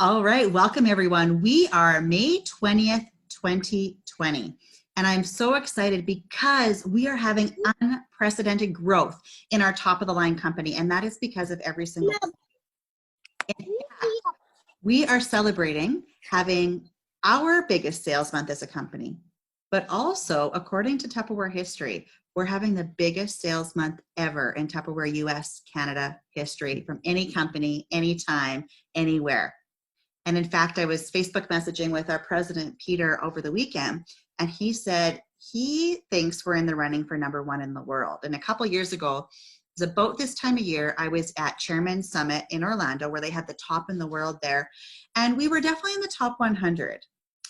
All right, welcome everyone. We are May 20th, 2020. And I'm so excited because we are having unprecedented growth in our top of the line company. And that is because of every single. We are celebrating having our biggest sales month as a company, but also according to Tupperware history, we're having the biggest sales month ever in Tupperware US, Canada history from any company, anytime, anywhere. And in fact, I was Facebook messaging with our president, Peter, over the weekend, and he said he thinks we're in the running for number one in the world. And a couple of years ago, it was about this time of year, I was at Chairman's Summit in Orlando, where they had the top in the world there. And we were definitely in the top 100,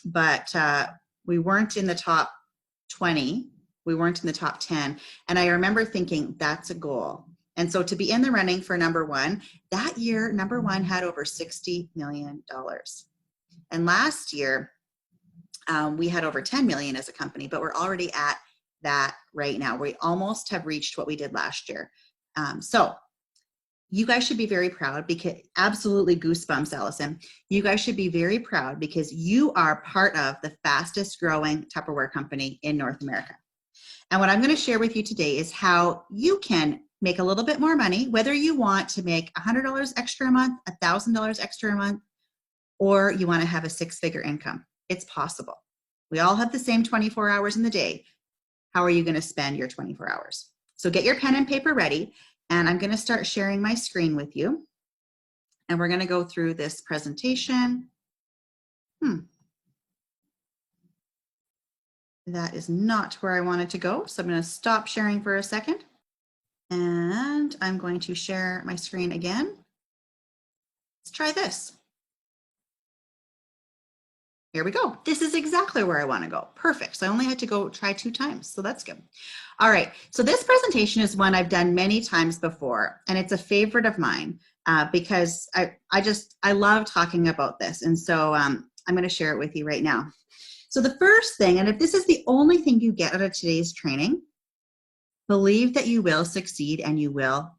but we weren't in the top 20. We weren't in the top 10. And I remember thinking, that's a goal. And so to be in the running for number one, that year, number one had over $60 million. And last year, we had over 10 million as a company, but we're already at that right now. We almost have reached what we did last year. So you guys should be very proud because absolutely goosebumps, Allison. You guys should be very proud because you are part of the fastest growing Tupperware company in North America. And what I'm going to share with you today is how you can make a little bit more money, whether you want to make $100 extra a month, $1,000 extra a month, or you want to have a six-figure income. It's possible. We all have the same 24 hours in the day. How are you going to spend your 24 hours? So get your pen and paper ready, and I'm going to start sharing my screen with you. And we're going to go through this presentation. That is not where I wanted to go, so I'm going to stop sharing for a second. And I'm going to share my screen again. Let's try this. Here we go. This is exactly where I want to go. Perfect. So I only had to go try 2 times, so that's good. All right, so this presentation is one I've done many times before, and it's a favorite of mine because I love talking about this, and so I'm going to share it with you right now. So the first thing, and if this is the only thing you get out of today's training, believe that you will succeed, and you will.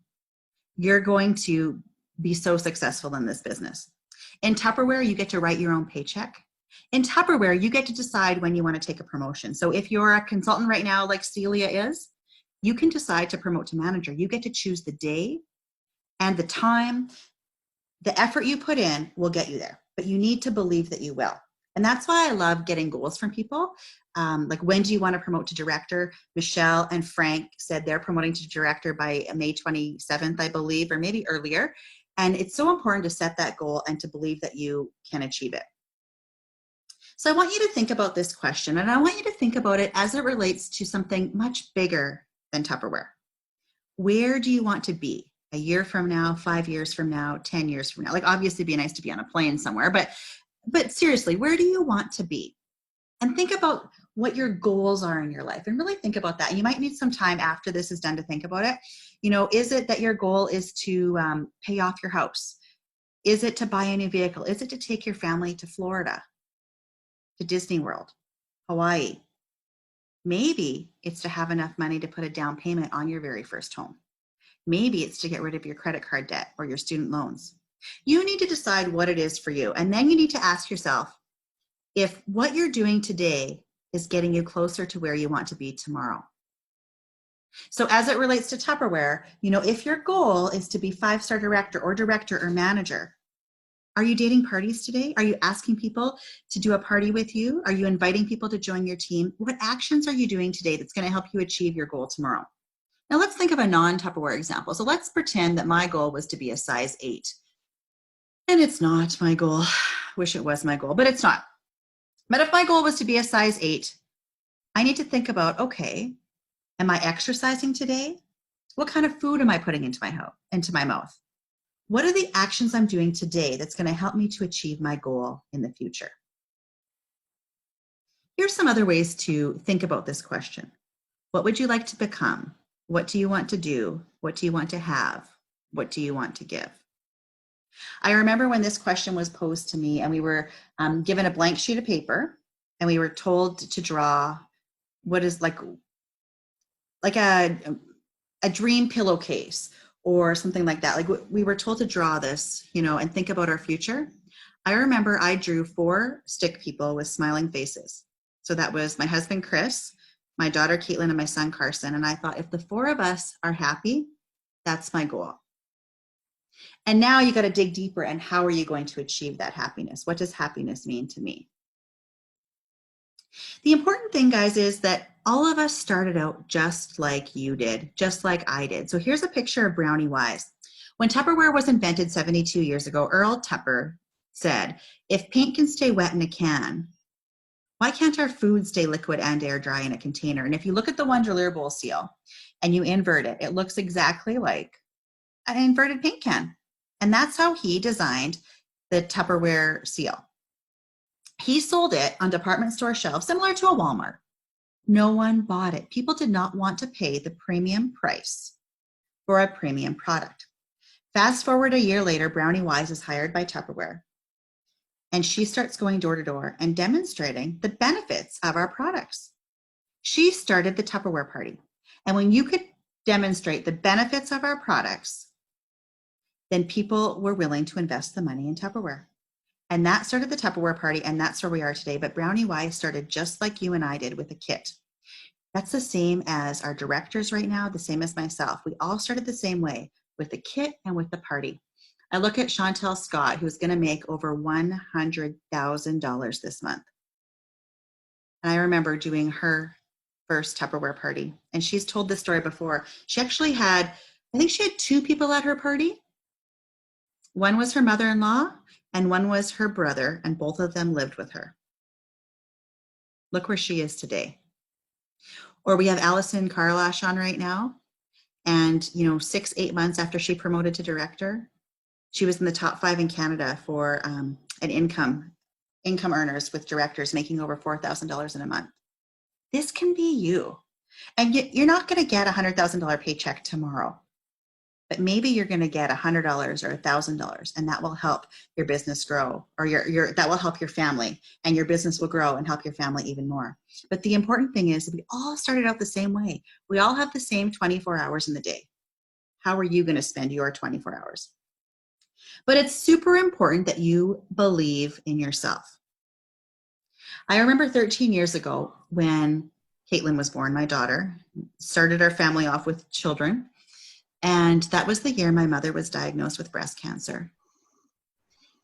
You're going to be so successful in this business. In Tupperware, you get to write your own paycheck. In Tupperware, you get to decide when you want to take a promotion. So if you're a consultant right now, like Celia is, you can decide to promote to manager. You get to choose the day and the time. The effort you put in will get you there, but you need to believe that you will. And that's why I love getting goals from people. Like, when do you want to promote to director? Michelle and Frank said they're promoting to director by May 27th, I believe, or maybe earlier. And it's so important to set that goal and to believe that you can achieve it. So I want you to think about this question, and I want you to think about it as it relates to something much bigger than Tupperware. Where do you want to be a year from now, 5 years from now, 10 years from now? Like, obviously it'd be nice to be on a plane somewhere, but seriously, where do you want to be? And think about what your goals are in your life, and really think about that. You might need some time after this is done to think about it. You know, is it that your goal is to pay off your house? Is it to buy a new vehicle? Is it to take your family to Florida, to Disney World, Hawaii? Maybe it's to have enough money to put a down payment on your very first home. Maybe it's to get rid of your credit card debt or your student loans. You need to decide what it is for you. And then you need to ask yourself if what you're doing today is getting you closer to where you want to be tomorrow. So as it relates to Tupperware, you know, if your goal is to be 5-star director or manager, are you dating parties today? Are you asking people to do a party with you? Are you inviting people to join your team? What actions are you doing today that's going to help you achieve your goal tomorrow? Now let's think of a non-Tupperware example. So let's pretend that my goal was to be a size 8. And it's not my goal. Wish it was my goal, but it's not. But if my goal was to be a size 8, I need to think about, okay, am I exercising today? What kind of food am I putting into my mouth? What are the actions I'm doing today that's going to help me to achieve my goal in the future? Here's some other ways to think about this question. What would you like to become? What do you want to do? What do you want to have? What do you want to give? I remember when this question was posed to me, and we were given a blank sheet of paper, and we were told to draw what is like a dream pillowcase or something like that. Like, we were told to draw this, you know, and think about our future. I remember I drew 4 stick people with smiling faces. So that was my husband, Chris, my daughter, Caitlin, and my son, Carson. And I thought, if the 4 of us are happy, that's my goal. And now you got to dig deeper. And how are you going to achieve that happiness? What does happiness mean to me? The important thing, guys, is that all of us started out just like you did, just like I did. So here's a picture of Brownie Wise. When Tupperware was invented 72 years ago, Earl Tupper said, if paint can stay wet in a can, why can't our food stay liquid and air dry in a container? And if you look at the Wonderlier bowl seal and you invert it, it looks exactly like an inverted paint can. And that's how he designed the Tupperware seal. He sold it on department store shelves, similar to a Walmart. No one bought it. People did not want to pay the premium price for a premium product. Fast forward a year later, Brownie Wise is hired by Tupperware, and she starts going door to door and demonstrating the benefits of our products. She started the Tupperware party. And when you could demonstrate the benefits of our products, then people were willing to invest the money in Tupperware. And that started the Tupperware party, and that's where we are today. But Brownie Wise started just like you and I did with a kit. That's the same as our directors right now, the same as myself. We all started the same way, with the kit and with the party. I look at Chantel Scott, who's going to make over $100,000 this month. And I remember doing her first Tupperware party. And she's told this story before. She actually had, I think she had 2 people at her party. One was her mother-in-law, and one was her brother, and both of them lived with her. Look where she is today. Or we have Allison Carlash on right now. And, 6-8 months after she promoted to director, she was in the top 5 in Canada for an income earners with directors making over $4,000 in a month. This can be you. And you're not going to get a $100,000 paycheck tomorrow. But maybe you're going to get $100 or $1,000, and that will help your business grow, or that will help your family, and your business will grow and help your family even more. But the important thing is that we all started out the same way. We all have the same 24 hours in the day. How are you going to spend your 24 hours? But it's super important that you believe in yourself. I remember 13 years ago when Caitlin was born, my daughter, started our family off with children. And that was the year my mother was diagnosed with breast cancer.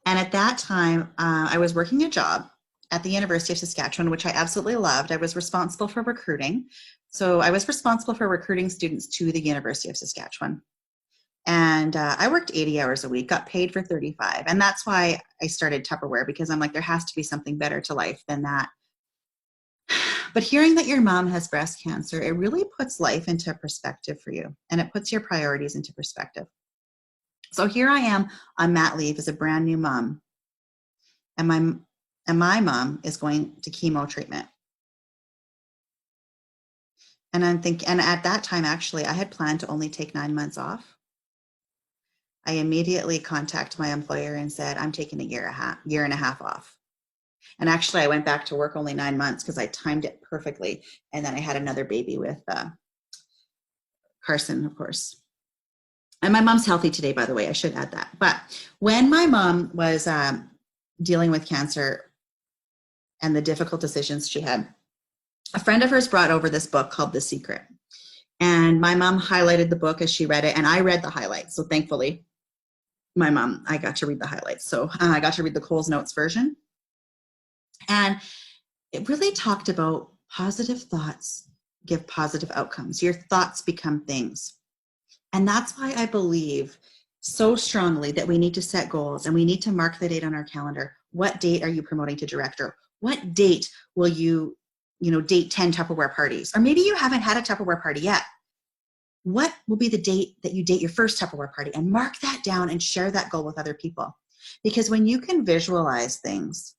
And at that time, I was working a job at the University of Saskatchewan, which I absolutely loved. I was responsible for recruiting. So I was responsible for recruiting students to the University of Saskatchewan. And I worked 80 hours a week, got paid for 35. And that's why I started Tupperware, because I'm like, there has to be something better to life than that. But hearing that your mom has breast cancer, it really puts life into perspective for you, and it puts your priorities into perspective. So here I am on mat leave as a brand new mom, and my mom is going to chemo treatment. And I'm thinking, and at that time, actually, I had planned to only take 9 months off. I immediately contacted my employer and said, I'm taking a year and a half off. And actually, I went back to work only 9 months because I timed it perfectly. And then I had another baby with Carson, of course. And my mom's healthy today, by the way. I should add that. But when my mom was dealing with cancer and the difficult decisions she had, a friend of hers brought over this book called The Secret. And my mom highlighted the book as she read it. And I read the highlights. So thankfully, I got to read the highlights. So I got to read the Coles Notes version. And it really talked about positive thoughts give positive outcomes. Your thoughts become things. And that's why I believe so strongly that we need to set goals and we need to mark the date on our calendar. What date are you promoting to director? What date will you date 10 Tupperware parties? Or maybe you haven't had a Tupperware party yet. What will be the date that you date your first Tupperware party? And mark that down and share that goal with other people. Because when you can visualize things,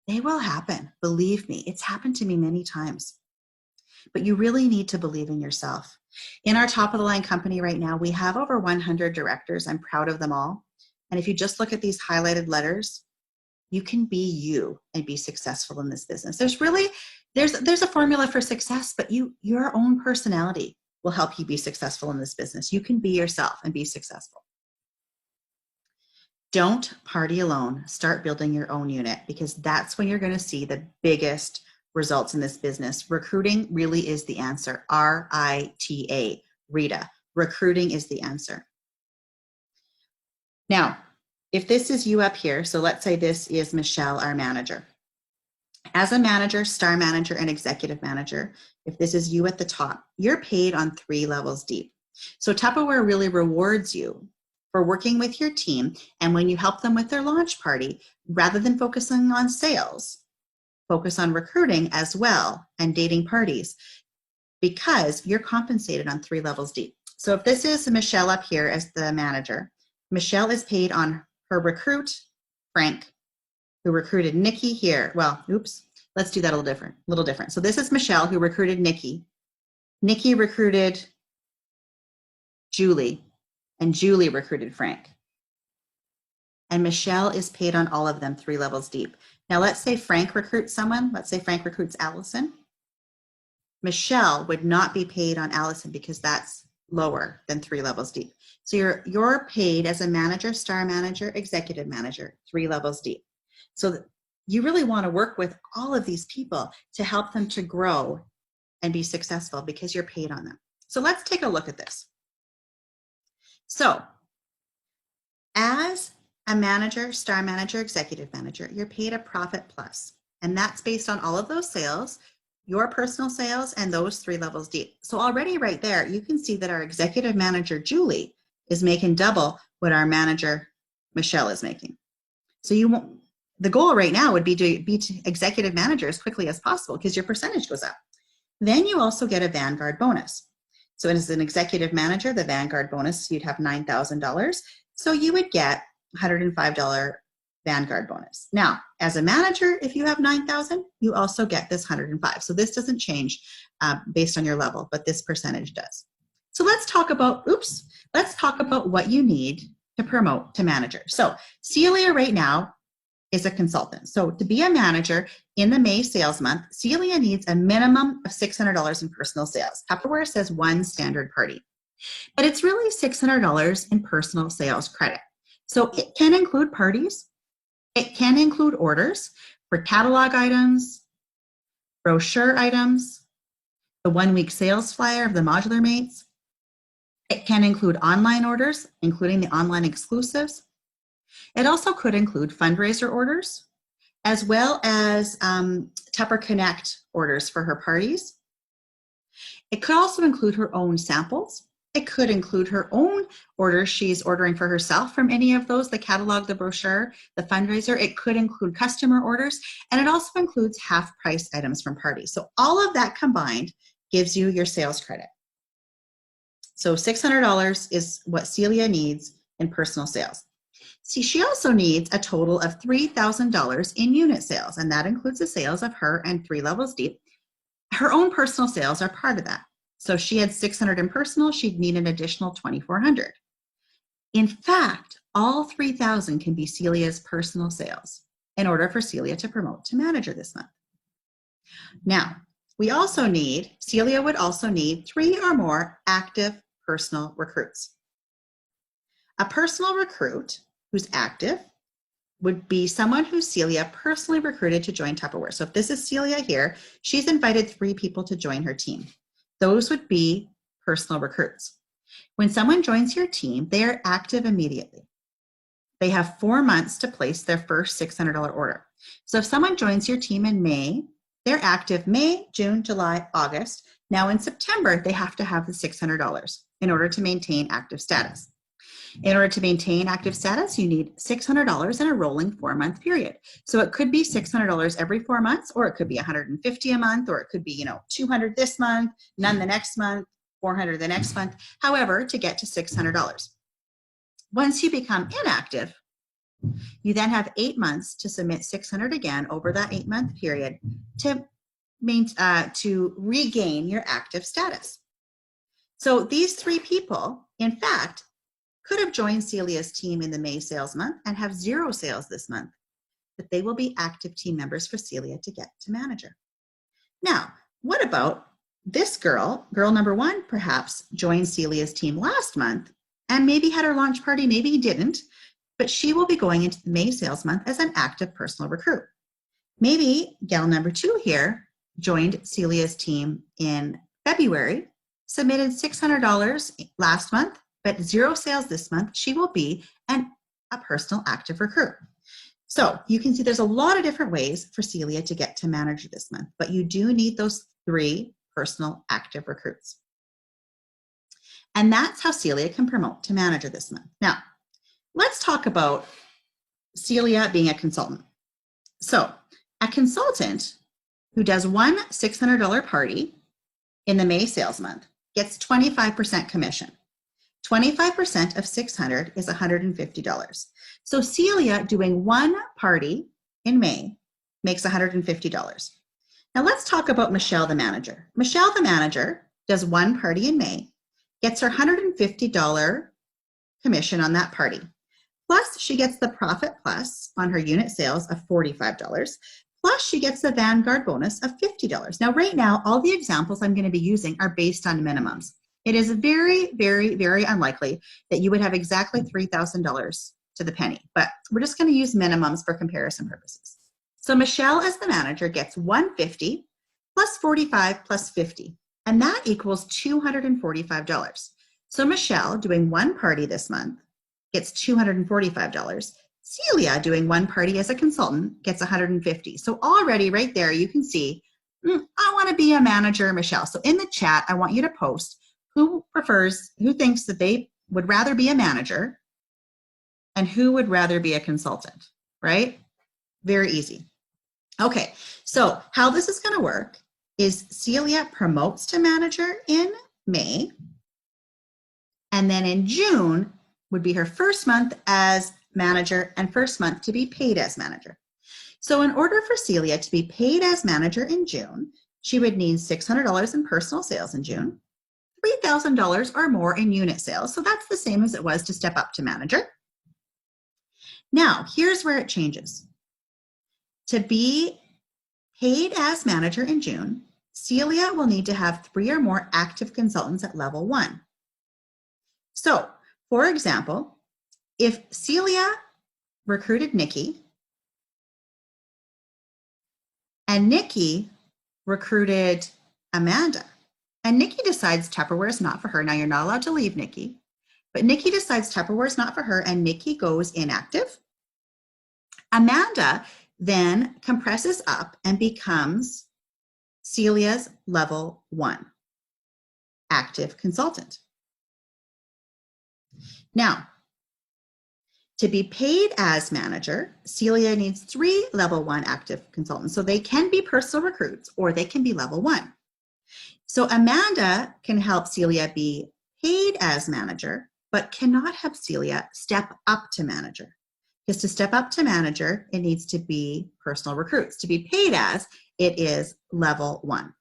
they will happen. Believe me, it's happened to me many times. But you really need to believe in yourself. In our top of the line company right now, we have over 100 directors. I'm proud of them all. And if you just look at these highlighted letters, you can be you and be successful in this business. There's a formula for success, but your own personality will help you be successful in this business. You can be yourself and be successful. Don't party alone. Start building your own unit, because that's when you're going to see the biggest results in this business. Recruiting really is the answer. R-I-T-A, Rita. Recruiting is the answer. Now, if this is you up here, so let's say this is Michelle, our manager. As a manager, star manager, and executive manager, if this is you at the top, you're paid on 3 levels deep. So Tupperware really rewards you for working with your team, and when you help them with their launch party, rather than focusing on sales, focus on recruiting as well and dating parties, because you're compensated on 3 levels deep. So if this is Michelle up here as the manager, Michelle is paid on her recruit, Frank, who recruited Nikki here. Well, oops, let's do that a little different. So this is Michelle who recruited Nikki. Nikki recruited Julie, and Julie recruited Frank. And Michelle is paid on all of them 3 levels deep. Now let's say Frank recruits someone. Let's say Frank recruits Allison. Michelle would not be paid on Allison because that's lower than 3 levels deep. So you're paid as a manager, star manager, executive manager, 3 levels deep. So you really want to work with all of these people to help them to grow and be successful, because you're paid on them. So let's take a look at this. So as a manager, star manager, executive manager, you're paid a profit plus, and that's based on all of those sales, your personal sales, and those 3 levels deep. So already right there, you can see that our executive manager, Julie, is making double what our manager, Michelle, is making. So the goal right now would be to be executive manager as quickly as possible, because your percentage goes up. Then you also get a Vanguard bonus. So as an executive manager, the Vanguard bonus, you'd have $9,000. So you would get $105 Vanguard bonus. Now, as a manager, if you have $9,000, you also get this $105. So this doesn't change based on your level, but this percentage does. So let's talk about what you need to promote to manager. So Celia right now is a consultant. So to be a manager in the May sales month, Celia needs a minimum of $600 in personal sales. Tupperware says 1 standard party, but it's really $600 in personal sales credit. So it can include parties. It can include orders for catalog items, brochure items, the 1-week sales flyer of the modular mates. It can include online orders, including the online exclusives. It also could include fundraiser orders, as well as Tupper Connect orders for her parties. It could also include her own samples. It could include her own orders she's ordering for herself from any of those, the catalog, the brochure, the fundraiser. It could include customer orders, and it also includes half-price items from parties. So all of that combined gives you your sales credit. So $600 is what Celia needs in personal sales. See, she also needs a total of $3,000 in unit sales, and that includes the sales of her and 3 levels deep. Her own personal sales are part of that. So she had $600 in personal, she'd need an additional $2,400. In fact, all $3,000 can be Celia's personal sales in order for Celia to promote to manager this month. Now, Celia would also need 3 or more active personal recruits. A personal recruit who's active would be someone who Celia personally recruited to join Tupperware. So if this is Celia here, she's invited 3 people to join her team. Those would be personal recruits. When someone joins your team, they are active immediately. They have 4 months to place their first $600 order. So if someone joins your team in May, they're active May, June, July, August. Now in September, they have to have the $600 in order to maintain active status. In order to maintain active status, you need $600 in a rolling 4-month period. So it could be $600 every 4 months, or it could be $150 a month, or it could be, $200 this month, none the next month, $400 the next month. However, to get to $600. Once you become inactive, you then have 8 months to submit $600 again over that 8-month period to regain your active status. So these 3 people, in fact, could have joined Celia's team in the May sales month and have 0 sales this month, but they will be active team members for Celia to get to manager. Now, what about this girl number 1, perhaps joined Celia's team last month and maybe had her launch party, maybe didn't, but she will be going into the May sales month as an active personal recruit. Maybe gal number 2 here joined Celia's team in February, submitted $600 last month, but 0 sales this month. She will be a personal active recruit. So you can see there's a lot of different ways for Celia to get to manager this month, but you do need those 3 personal active recruits. And that's how Celia can promote to manager this month. Now, let's talk about Celia being a consultant. So a consultant who does one $600 party in the May sales month gets 25% commission. 25% of $600 is $150. So Celia doing one party in May makes $150. Now let's talk about Michelle, the manager. Michelle, the manager, does one party in May, gets her $150 commission on that party. Plus she gets the profit plus on her unit sales of $45. Plus she gets the Vanguard bonus of $50. Now right now, all the examples I'm going to be using are based on minimums. It is very, very, very unlikely that you would have exactly $3,000 to the penny, but we're just going to use minimums for comparison purposes. So Michelle as the manager gets $150 plus 45 plus 50, and that equals $245. So Michelle doing one party this month gets $245. Celia doing one party as a consultant gets $150. So already right there you can see, I want to be a manager, Michelle. So in the chat, I want you to post who thinks that they would rather be a manager and who would rather be a consultant, right? Very easy. Okay, so how this is going to work is Celia promotes to manager in May, and then in June would be her first month as manager and first month to be paid as manager. So in order for Celia to be paid as manager in June, she would need $600 in personal sales in June, $3,000 or more in unit sales. So that's the same as it was to step up to manager. Now, here's where it changes. To be paid as manager in June, Celia will need to have 3 or more active consultants at level 1. So, for example, if Celia recruited Nikki and Nikki recruited Amanda, and Nikki decides Tupperware is not for her. Now you're not allowed to leave Nikki, but Nikki decides Tupperware is not for her and Nikki goes inactive. Amanda then compresses up and becomes Celia's level 1 active consultant. Now, to be paid as manager, Celia needs 3 level 1 active consultants. So they can be personal recruits or they can be level 1. So Amanda can help Celia be paid as manager, but cannot help Celia step up to manager. Because to step up to manager, it needs to be personal recruits. To be paid as, it is level 1.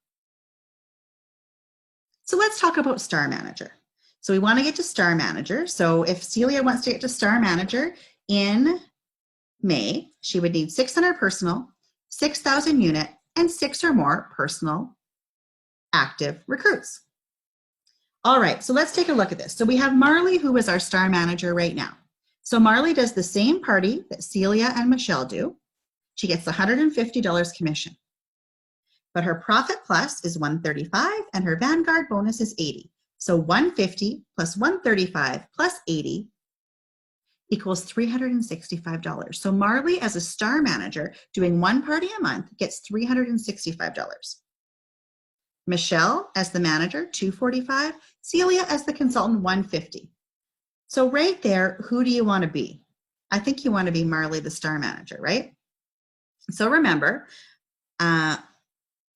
So let's talk about star manager. So we want to get to star manager. So if Celia wants to get to star manager in May, she would need 600 personal, 6,000 unit, and 6 or more personal active recruits. All right, so let's take a look at this. So we have Marley, who is our star manager right now. So Marley does the same party that Celia and Michelle do. She gets $150 commission. But her profit plus is $135 and her Vanguard bonus is $80. So $150 plus $135 plus $80 equals $365. So Marley as a star manager doing one party a month gets $365. Michelle as the manager, $245. Celia as the consultant, $150. So right there, who do you want to be? I think you want to be Marley, the star manager, right? So remember,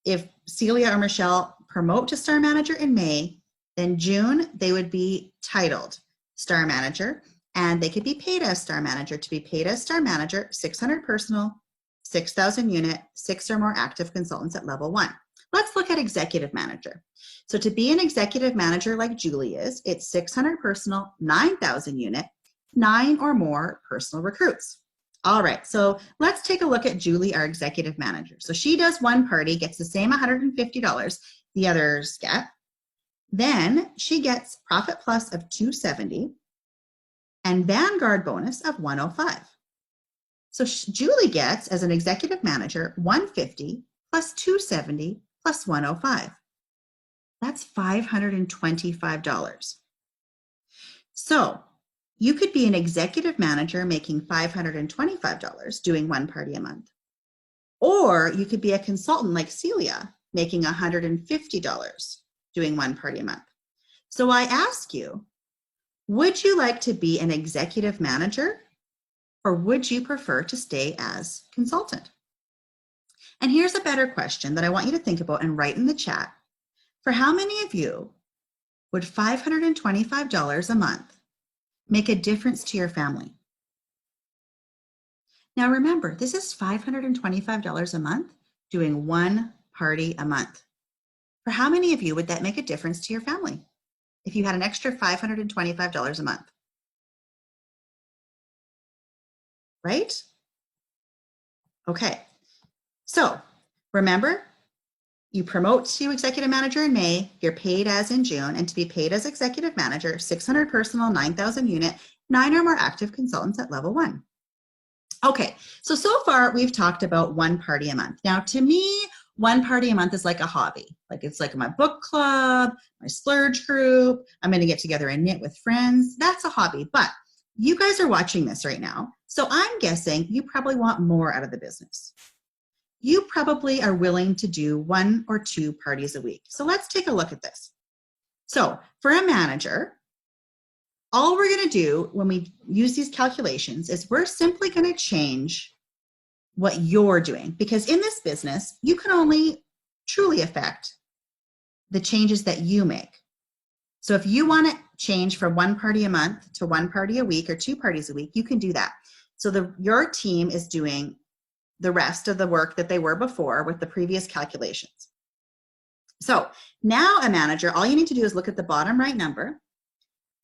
if Celia or Michelle promote to star manager in May, then June, they would be titled star manager and they could be paid as star manager. To be paid as star manager, 600 personal, 6,000 unit, 6 or more active consultants at level 1. Let's look at executive manager. So to be an executive manager like Julie is, it's 600 personal, 9,000 unit, 9 or more personal recruits. All right, so let's take a look at Julie, our executive manager. So she does one party, gets the same $150 the others get. Then she gets profit plus of $270. and Vanguard bonus of 105. So Julie gets, as an executive manager, 150 plus 270 plus 105. That's $525. So you could be an executive manager making $525 doing one party a month. Or you could be a consultant like Celia making $150 doing one party a month. So I ask you, would you like to be an executive manager, or would you prefer to stay as consultant? And here's a better question that I want you to think about and write in the chat. For how many of you would $525 a month make a difference to your family? Now remember, this is $525 a month doing one party a month. For how many of you would that make a difference to your family if you had an extra $525 a month? Right? Okay, so remember, you promote to executive manager in May, you're paid as in June, and to be paid as executive manager, 600 personal, 9,000 unit, 9 or more active consultants at level 1. Okay, so far we've talked about one party a month. Now to me, one party a month is like a hobby. Like it's like my book club, my splurge group, I'm gonna get together and knit with friends. That's a hobby, but you guys are watching this right now. So I'm guessing you probably want more out of the business. You probably are willing to do 1 or 2 parties a week. So let's take a look at this. So for a manager, all we're going to do when we use these calculations is we're simply going to change what you're doing, because in this business, you can only truly affect the changes that you make. So if you want to change from 1 party a month to 1 party a week or 2 parties a week, you can do that. So your team is doing the rest of the work that they were before with the previous calculations. So now a manager, all you need to do is look at the bottom right number.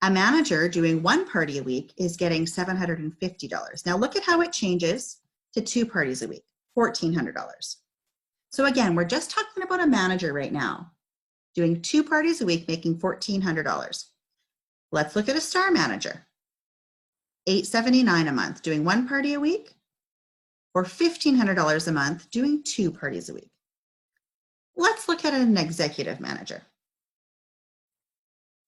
A manager doing 1 party a week is getting $750. Now look at how it changes to 2 parties a week, $1,400. So again, we're just talking about a manager right now doing 2 parties a week, making $1,400. Let's look at a star manager, $879 a month, doing 1 party a week, or $1,500 a month doing 2 parties a week. Let's look at an executive manager.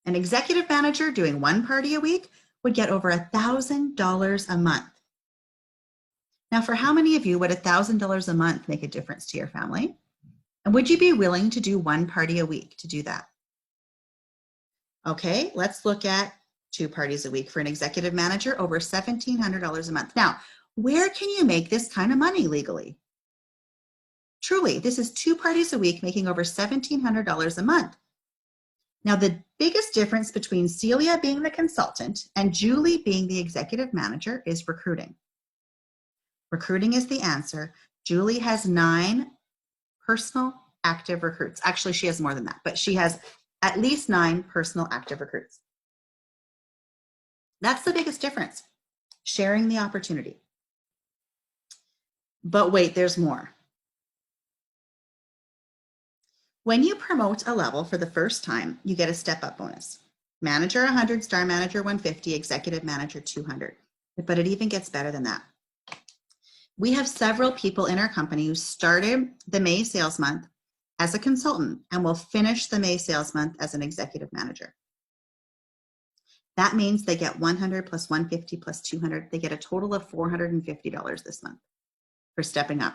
An executive manager doing 1 party a week would get over $1,000 a month. Now, for how many of you would $1,000 a month make a difference to your family? And would you be willing to do 1 party a week to do that? Okay, let's look at 2 parties a week for an executive manager, over $1,700 a month. Now, where can you make this kind of money legally? Truly, this is 2 parties a week making over $1,700 a month. Now, the biggest difference between Celia being the consultant and Julie being the executive manager is recruiting. Recruiting is the answer. Julie has 9 personal active recruits. Actually, she has more than that, but she has at least 9 personal active recruits. That's the biggest difference, sharing the opportunity. But wait, there's more. When you promote a level for the first time, you get a step-up bonus. Manager 100, star manager 150, executive manager 200. But it even gets better than that. We have several people in our company who started the May sales month as a consultant and will finish the May sales month as an executive manager. That means they get 100 plus 150 plus 200. They get a total of $450 this month for stepping up.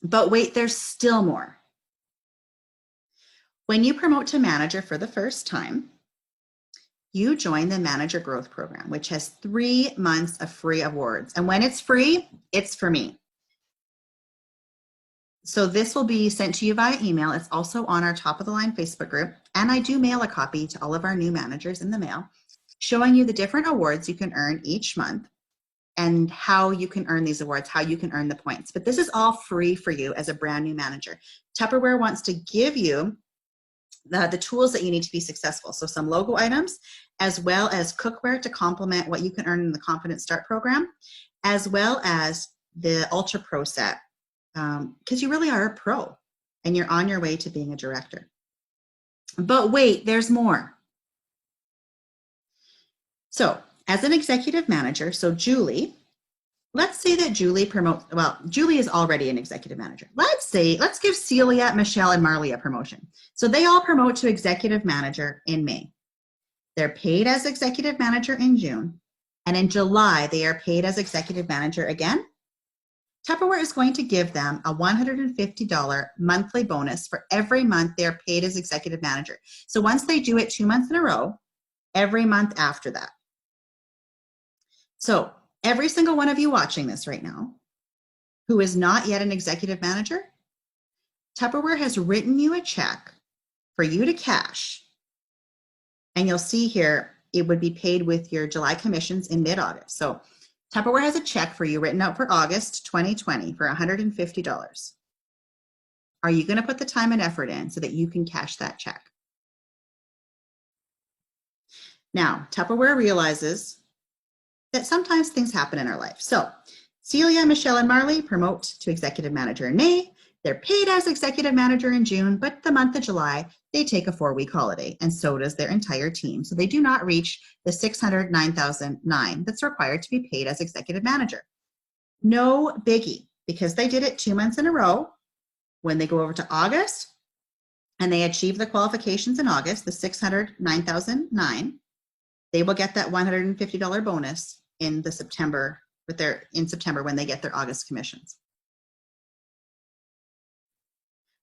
But wait, there's still more. When you promote to manager for the first time, you join the Manager Growth Program, which has 3 months of free awards. And when it's free, it's for me. So this will be sent to you via email. It's also on our top of the line Facebook group. And I do mail a copy to all of our new managers in the mail, showing you the different awards you can earn each month and how you can earn these awards, how you can earn the points. But this is all free for you as a brand new manager. Tupperware wants to give you the tools that you need to be successful. So some logo items, as well as cookware to complement what you can earn in the Confident Start program, as well as the Ultra Pro set, because you really are a pro and you're on your way to being a director. But wait, there's more. So as an executive manager, so Julie, let's say that Julie promotes, well, Julie is already an executive manager. Let's give Celia, Michelle, and Marley a promotion. So they all promote to executive manager in May. They're paid as executive manager in June. And in July, they are paid as executive manager again. Tupperware is going to give them a $150 monthly bonus for every month they're paid as executive manager. So once they do it 2 months in a row, every month after that. So every single one of you watching this right now who is not yet an executive manager, Tupperware has written you a check for you to cash. And you'll see here, it would be paid with your July commissions in mid-August. So Tupperware has a check for you written out for August 2020 for $150. Are you going to put the time and effort in so that you can cash that check? Now, Tupperware realizes that sometimes things happen in our life. So Celia, Michelle, and Marley promote to executive manager in May. They're paid as executive manager in June, but the month of July, they take a 4-week holiday, and so does their entire team. So they do not reach the $609,009 that's required to be paid as executive manager. No biggie, because they did it 2 months in a row. When they go over to August and they achieve the qualifications in August, the $609,009, they will get that $150 bonus in September when they get their August commissions.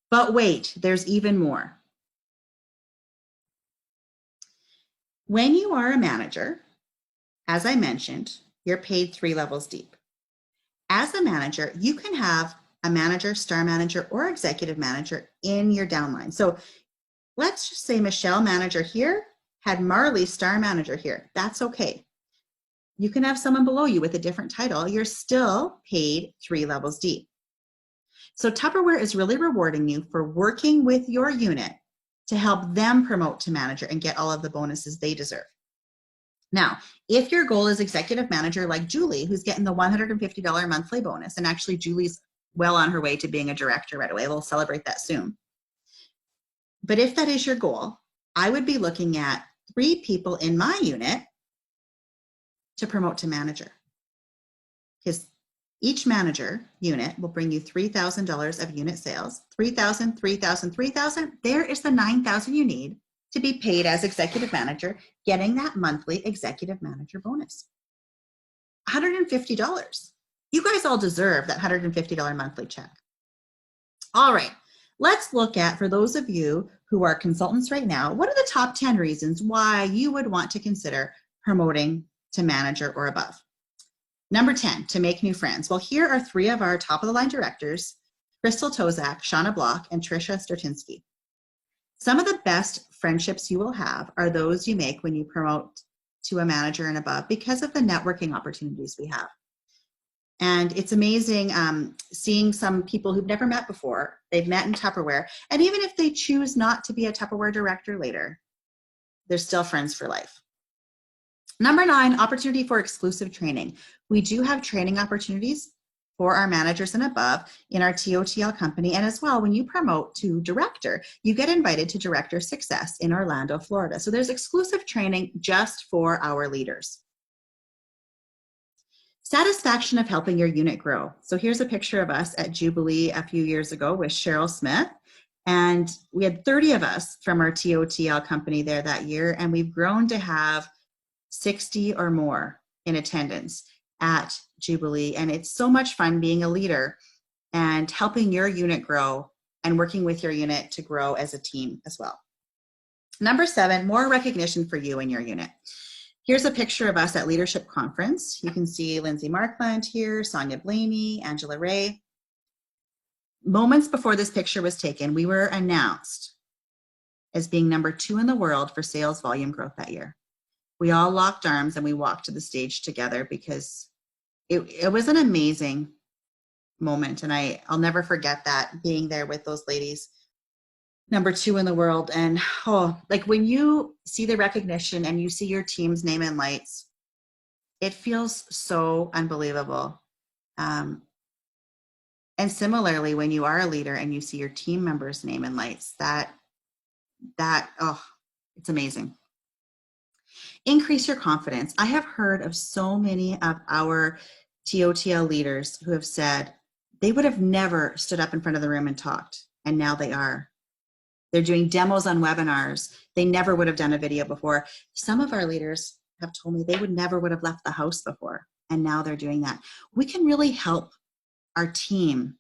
But wait, there's even more. When you are a manager, as I mentioned, you're paid 3 levels deep. As a manager, you can have a manager, star manager, or executive manager in your downline. So let's just say Michelle, manager here, had Marley, star manager here. That's okay. You can have someone below you with a different title. You're still paid 3 levels deep. So Tupperware is really rewarding you for working with your unit to help them promote to manager and get all of the bonuses they deserve. Now, if your goal is executive manager like Julie, who's getting the $150 monthly bonus, and actually Julie's well on her way to being a director right away. We'll celebrate that soon. But if that is your goal, I would be looking at 3 people in my unit to promote to manager. Because each manager unit will bring you $3,000 of unit sales. 3,000, 3,000, 3,000. There is the 9,000 you need to be paid as executive manager, getting that monthly executive manager bonus. $150. You guys all deserve that $150 monthly check. All right, let's look at, for those of you who are consultants right now, what are the top 10 reasons why you would want to consider promoting to manager or above? Number 10, to make new friends. Well, here are 3 of our top of the line directors, Crystal Tozak, Shauna Block, and Tricia Stertinsky. Some of the best friendships you will have are those you make when you promote to a manager and above because of the networking opportunities we have. And it's amazing seeing some people who've never met before. They've met in Tupperware. And even if they choose not to be a Tupperware director later, they're still friends for life. Number 9, opportunity for exclusive training. We do have training opportunities for our managers and above in our TOTL company. And as well, when you promote to director, you get invited to Director Success in Orlando, Florida. So there's exclusive training just for our leaders. Satisfaction of helping your unit grow. So here's a picture of us at Jubilee a few years ago with Cheryl Smith. And we had 30 of us from our TOTL company there that year. And we've grown to have 60 or more in attendance at Jubilee. And it's so much fun being a leader and helping your unit grow and working with your unit to grow as a team as well. Number 7, more recognition for you and your unit. Here's a picture of us at Leadership Conference. You can see Lindsay Markland here, Sonia Blaney, Angela Ray. Moments before this picture was taken, we were announced as being number 2 in the world for sales volume growth that year. We all locked arms and we walked to the stage together because it was an amazing moment. And I'll never forget that, being there with those ladies, number 2 in the world. And like when you see the recognition and you see your team's name in lights, it feels so unbelievable. And similarly, when you are a leader and you see your team members' name in lights, it's amazing. Increase your confidence. I have heard of so many of our TOTL leaders who have said they would have never stood up in front of the room and talked, and now they are. They're doing demos on webinars. They never would have done a video before. Some of our leaders have told me they would have left the house before, and now they're doing that. We can really help our team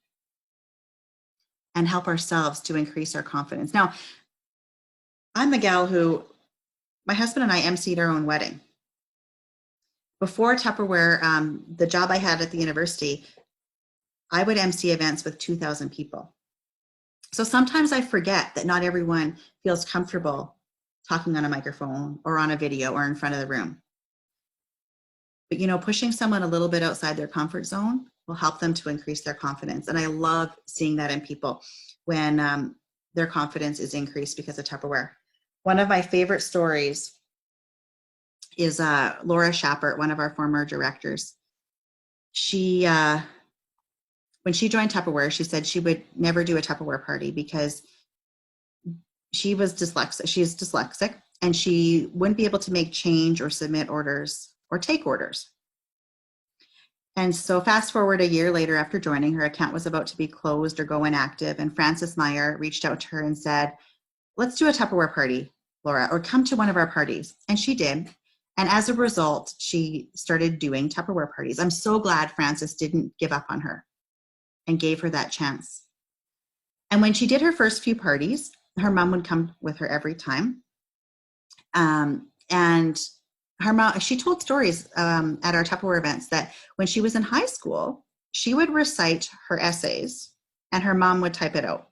and help ourselves to increase our confidence. Now, I'm the gal who, my husband and I emceed our own wedding. Before Tupperware, the job I had at the university, I would MC events with 2,000 people. So sometimes I forget that not everyone feels comfortable talking on a microphone or on a video or in front of the room. But you know, pushing someone a little bit outside their comfort zone will help them to increase their confidence. And I love seeing that in people when their confidence is increased because of Tupperware. One of my favorite stories is Laura Schappert, one of our former directors. She, when she joined Tupperware, she said she would never do a Tupperware party because she was dyslexic. She's dyslexic, and she wouldn't be able to make change or submit orders or take orders. And so fast forward a year later after joining, her account was about to be closed or go inactive. And Frances Meyer reached out to her and said, let's do a Tupperware party, Laura, or come to one of our parties. And she did. And as a result, she started doing Tupperware parties. I'm so glad Frances didn't give up on her and gave her that chance. And when she did her first few parties, her mom would come with her every time. And her mom, she told stories at our Tupperware events that when she was in high school, she would recite her essays and her mom would type it out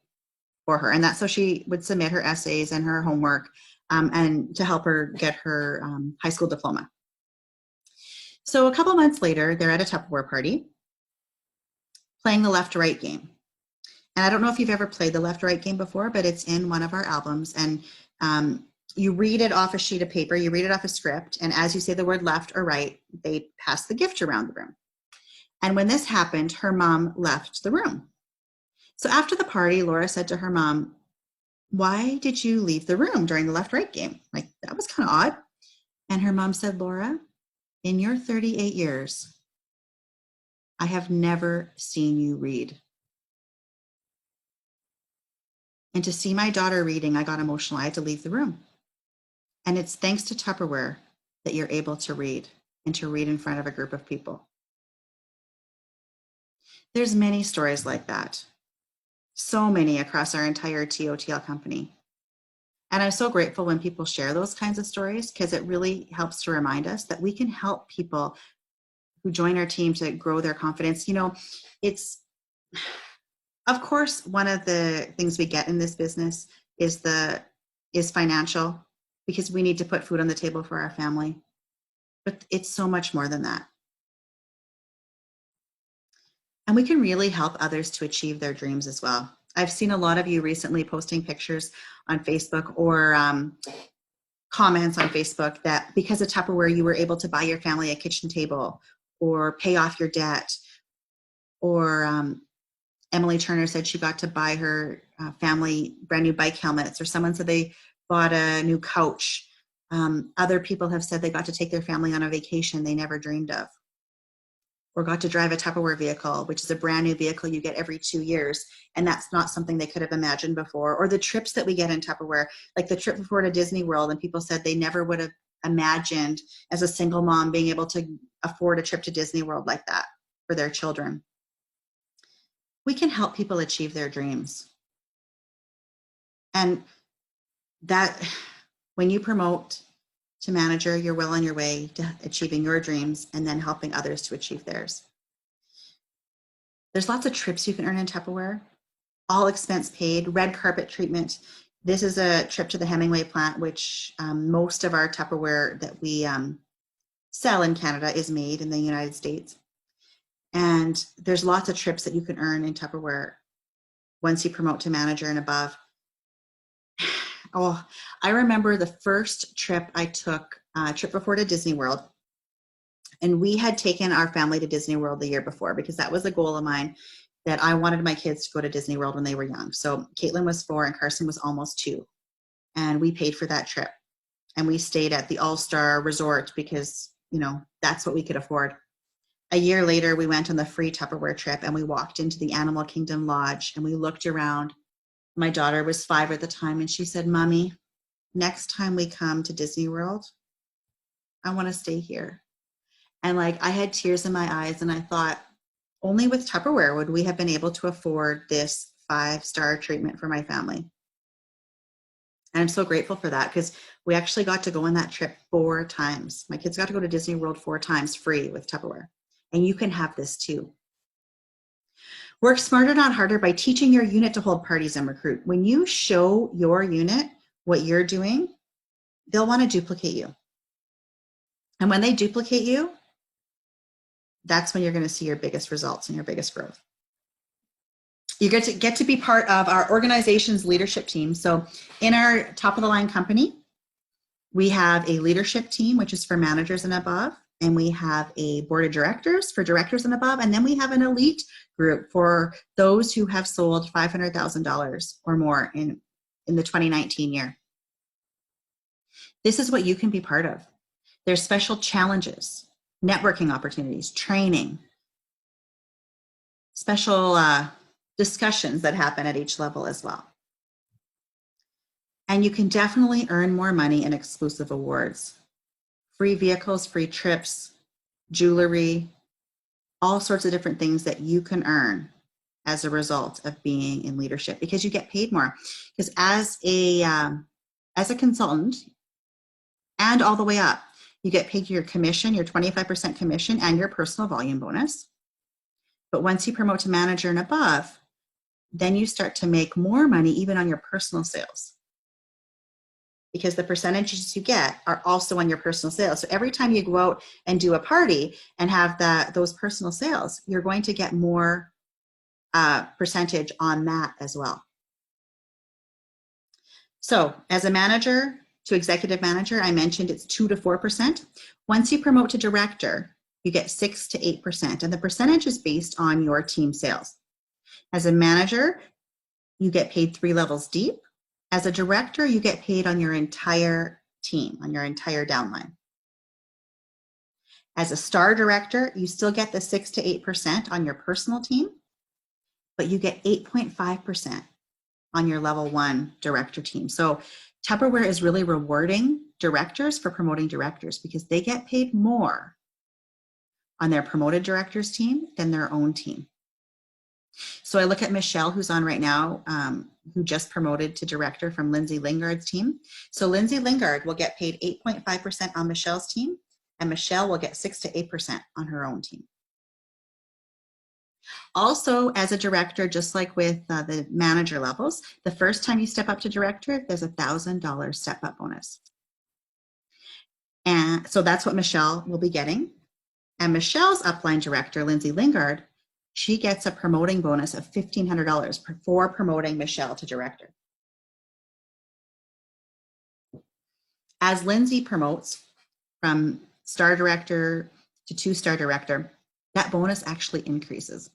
for her. And that's so she would submit her essays and her homework and to help her get her high school diploma. So a couple months later, they're at a Tupperware party playing the left-right game. And I don't know if you've ever played the left-right game before, but it's in one of our albums. And you read it off a sheet of paper, you read it off a script, and as you say the word left or right, they pass the gift around the room. And when this happened, her mom left the room. So after the party, Laura said to her mom, why did you leave the room during the left-right game? Like, that was kind of odd. And her mom said, Laura, in your 38 years, I have never seen you read. And to see my daughter reading, I got emotional. I had to leave the room. And it's thanks to Tupperware that you're able to read and to read in front of a group of people. There's many stories like that. So many across our entire TOTL company. And I'm so grateful when people share those kinds of stories because it really helps to remind us that we can help people who join our team to grow their confidence. You know, it's, of course, one of the things we get in this business is financial, because we need to put food on the table for our family. But it's so much more than that. And we can really help others to achieve their dreams as well. I've seen a lot of you recently posting pictures on Facebook or comments on Facebook that because of Tupperware, you were able to buy your family a kitchen table or pay off your debt. Or Emily Turner said she got to buy her family brand new bike helmets, or someone said they bought a new couch. Other people have said they got to take their family on a vacation they never dreamed of, or got to drive a Tupperware vehicle, which is a brand new vehicle you get every 2 years. And that's not something they could have imagined before. Or the trips that we get in Tupperware, like the trip before to Disney World, and people said they never would have imagined as a single mom being able to afford a trip to Disney World like that for their children. We can help people achieve their dreams. And that, when you promote to manager, you're well on your way to achieving your dreams and then helping others to achieve theirs. There's lots of trips you can earn in Tupperware, all expense paid, red carpet treatment. This is a trip to the Hemingway plant, which most of our Tupperware that we sell in Canada is made in the United States. And there's lots of trips that you can earn in Tupperware once you promote to manager and above. Oh, I remember the first trip I took, trip before to Disney World. And we had taken our family to Disney World the year before because that was a goal of mine, that I wanted my kids to go to Disney World when they were young. So Caitlin was 4 and Carson was almost 2. And we paid for that trip. and we stayed at the All-Star Resort because, you know, that's what we could afford. A year later, we went on the free Tupperware trip and we walked into the Animal Kingdom Lodge and we looked around. My daughter was 5 at the time and she said, "Mommy, next time we come to Disney World, I want to stay here." And like, I had tears in my eyes and I thought, only with Tupperware would we have been able to afford this 5-star treatment for my family. And I'm so grateful for that because we actually got to go on that trip 4 times. My kids got to go to Disney World 4 times free with Tupperware. And you can have this too. Work smarter, not harder by teaching your unit to hold parties and recruit. When you show your unit what you're doing, they'll want to duplicate you. And when they duplicate you, that's when you're going to see your biggest results and your biggest growth. You get to be part of our organization's leadership team. So in our top of the line company, we have a leadership team, which is for managers and above. And we have a board of directors for directors and above. And then we have an elite group for those who have sold $500,000 or more in the 2019 year. This is what you can be part of. There's special challenges, networking opportunities, training, special discussions that happen at each level as well. And you can definitely earn more money in exclusive awards. Free vehicles, free trips, jewelry, all sorts of different things that you can earn as a result of being in leadership because you get paid more. Because as a consultant and all the way up, you get paid your commission, your 25% commission, and your personal volume bonus. But once you promote to manager and above, then you start to make more money even on your personal sales, because the percentages you get are also on your personal sales. So every time you go out and do a party and have those personal sales, you're going to get more percentage on that as well. So as a manager to executive manager, I mentioned it's 2 to 4%. Once you promote to director, you get 6 to 8%, and the percentage is based on your team sales. As a manager, you get paid 3 levels deep. As a director, you get paid on your entire team, on your entire downline. As a star director, you still get the 6 to 8% on your personal team, but you get 8.5% on your level 1 director team. So Tupperware is really rewarding directors for promoting directors because they get paid more on their promoted directors team than their own team. So I look at Michelle, who's on right now, who just promoted to director from Lindsay Lingard's team. So Lindsay Lingard will get paid 8.5% on Michelle's team, and Michelle will get 6 to 8% on her own team. Also, as a director, just like with the manager levels, the first time you step up to director, there's a $1,000 step-up bonus. And so that's what Michelle will be getting. And Michelle's upline director, Lindsay Lingard, she gets a promoting bonus of $1,500 for promoting Michelle to director. As Lindsay promotes from star director to 2-star director, that bonus actually increases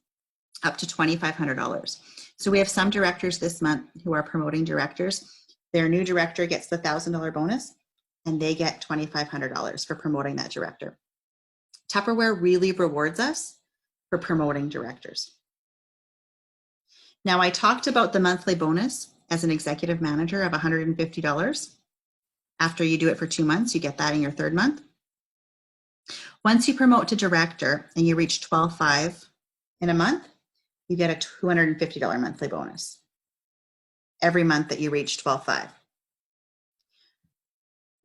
up to $2,500. So we have some directors this month who are promoting directors. Their new director gets the $1,000 bonus and they get $2,500 for promoting that director. Tupperware really rewards us for promoting directors. Now, I talked about the monthly bonus as an executive manager of $150. After you do it for 2 months, you get that in your 3rd month. Once you promote to director and you reach $12,500 in a month, you get a $250 monthly bonus every month that you reach $12,500.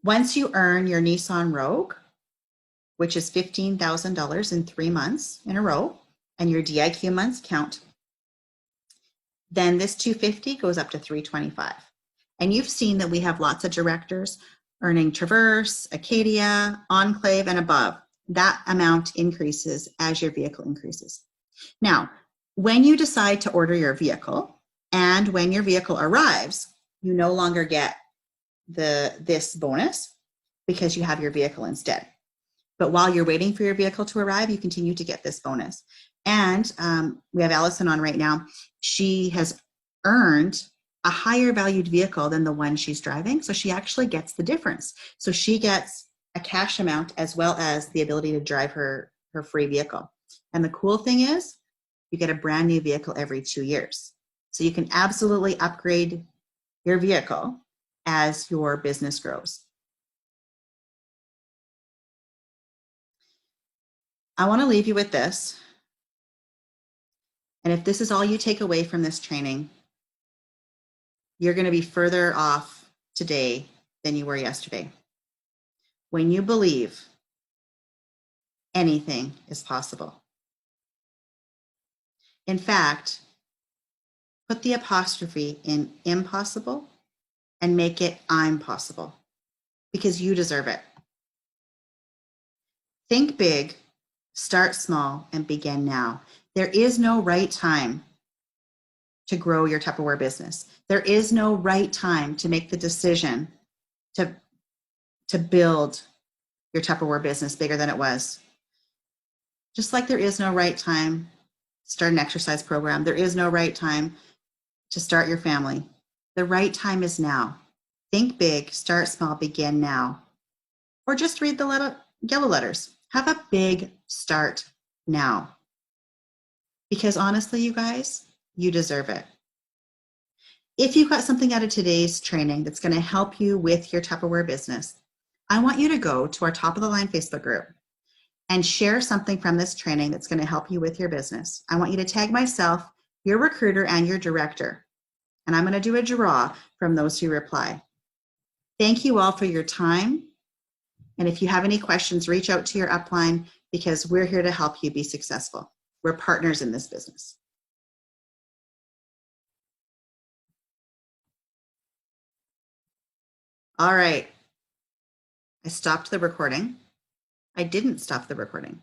Once you earn your Nissan Rogue, which is $15,000 in 3 months in a row, and your DIQ months count, then this $250 goes up to $325. And you've seen that we have lots of directors earning Traverse, Acadia, Enclave, and above. That amount increases as your vehicle increases. Now, when you decide to order your vehicle and when your vehicle arrives, you no longer get this bonus because you have your vehicle instead. But while you're waiting for your vehicle to arrive, you continue to get this bonus. And we have Allison on right now. She has earned a higher valued vehicle than the one she's driving. So she actually gets the difference. So she gets a cash amount as well as the ability to drive her free vehicle. And the cool thing is you get a brand new vehicle every 2 years. So you can absolutely upgrade your vehicle as your business grows. I want to leave you with this. And if this is all you take away from this training, you're going to be further off today than you were yesterday. When you believe, anything is possible. In fact, put the apostrophe in impossible and make it I'm possible, because you deserve it. Think big, start small, and begin now. There is no right time to grow your Tupperware business. There is no right time to make the decision to build your Tupperware business bigger than it was. Just like there is no right time to start an exercise program, there is no right time to start your family. The right time is now. Think big, start small, begin now. Or just read the yellow letters. Have a big start now. Because honestly, you guys, you deserve it. If you got something out of today's training that's going to help you with your Tupperware business, I want you to go to our Top of the Line Facebook group and share something from this training that's going to help you with your business. I want you to tag myself, your recruiter, and your director. And I'm going to do a draw from those who reply. Thank you all for your time. And if you have any questions, reach out to your upline, because we're here to help you be successful. We're partners in this business. All right. I stopped the recording. I didn't stop the recording.